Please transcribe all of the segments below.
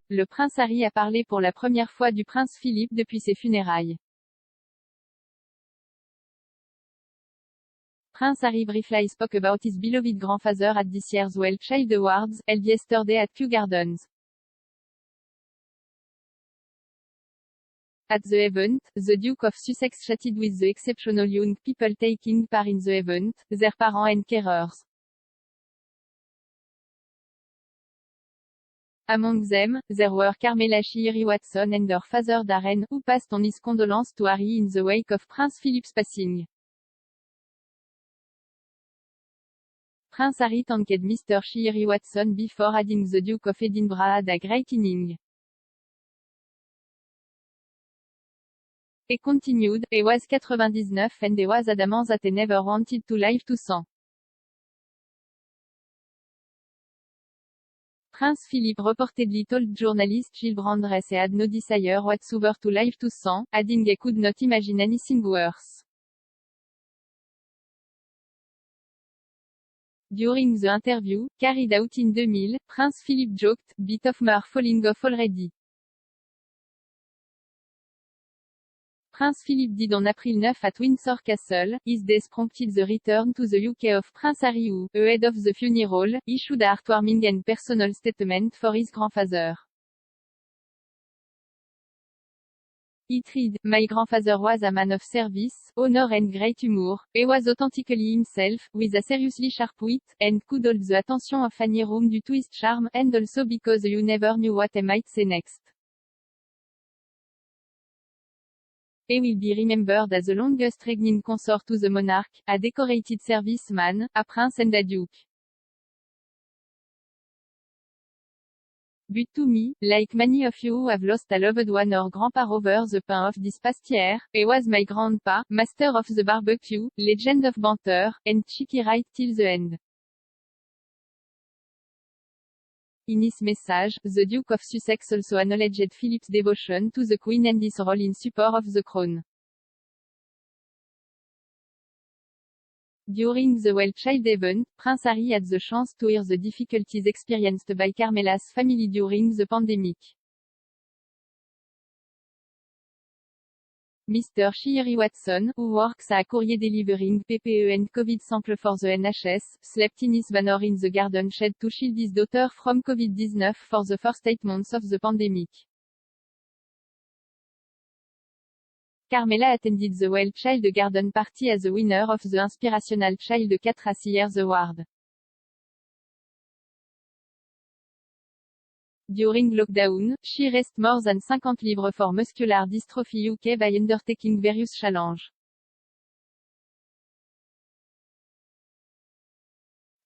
le prince Harry a parlé pour la première fois du prince Philippe depuis ses funérailles. Prince Harry briefly spoke about his beloved grandfather at this year's Well Child Awards, held yesterday at Kew Gardens. At the event, the Duke of Sussex chatted with the exceptional young people taking part in the event, their parents and carers. Among them, there were Carmela Sheery Watson and her father Darren, who passed on his condolences to Harry in the wake of Prince Philip's passing. Prince Harry thanked Mr. Sheery Watson before adding the Duke of Edinburgh had a great evening. He continued, "I was 99 and I was adamant that I never wanted to live to 100. Prince Philip reportedly told journalist Jill Brandress he had no desire whatsoever to live to 100, adding he could not imagine anything worse. During the interview, carried out in 2000, Prince Philip joked, "Bit of more falling off already." Prince Philip died on April 9 at Windsor Castle. His death prompted the return to the UK of Prince Harry who, ahead of the funeral, issued a heartwarming and personal statement for his grandfather. It read, "My grandfather was a man of service, honor and great humor. He was authentically himself, with a seriously sharp wit, and could hold the attention of any room due to his charm, and also because you never knew what he might say next. He will be remembered as the longest reigning consort to the monarch, a decorated serviceman, a prince and a duke. But to me, like many of you who have lost a loved one or grandpa over the pain of this past year, he was my grandpa, master of the barbecue, legend of banter, and cheeky right till the end." In his message, the Duke of Sussex also acknowledged Philip's devotion to the Queen and his role in support of the crown. During the Well Child event, Prince Harry had the chance to hear the difficulties experienced by Carmela's family during the pandemic. Mr. Sheery Watson, who works at courier delivering PPE and COVID sample for the NHS, slept in his banner in the garden shed to shield his daughter from COVID-19 for the first 8 months of the pandemic. Carmela attended the Well Child Garden Party as the winner of the Inspirational Child 4 Years Award. During lockdown, she raised more than 50 livres for muscular dystrophy UK by undertaking various challenges.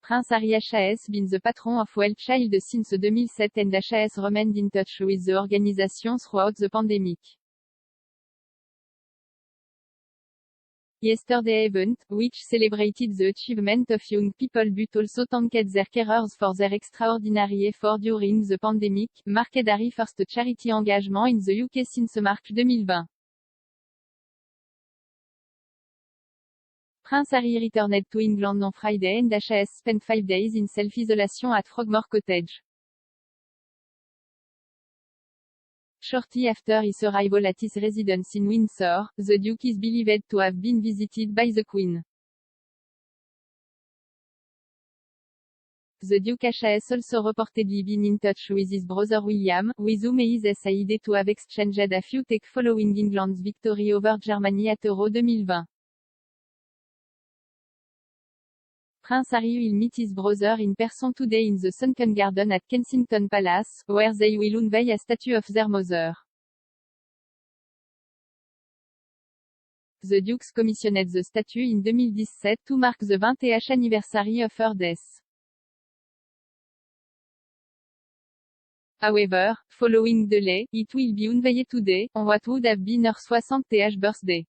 Prince Harry has been the patron of Well Child since 2007 and has remained in touch with the organization throughout the pandemic. Yesterday's event, which celebrated the achievement of young people but also thanked their carers for their extraordinary effort during the pandemic, marked Harry's first charity engagement in the UK since March 2020. Prince Harry returned to England on Friday and has spent 5 days in self-isolation at Frogmore Cottage. Shortly after his arrival at his residence in Windsor, the Duke is believed to have been visited by the Queen. The Duke has also reportedly been in touch with his brother William, with whom he is said to have exchanged a few texts following England's victory over Germany at Euro 2020. Prince Harry will meet his brother in person today in the Sunken Garden at Kensington Palace, where they will unveil a statue of their mother. The Dukes commissioned the statue in 2017 to mark the 20th anniversary of her death. However, following delay, it will be unveiled today, on what would have been her 60th birthday.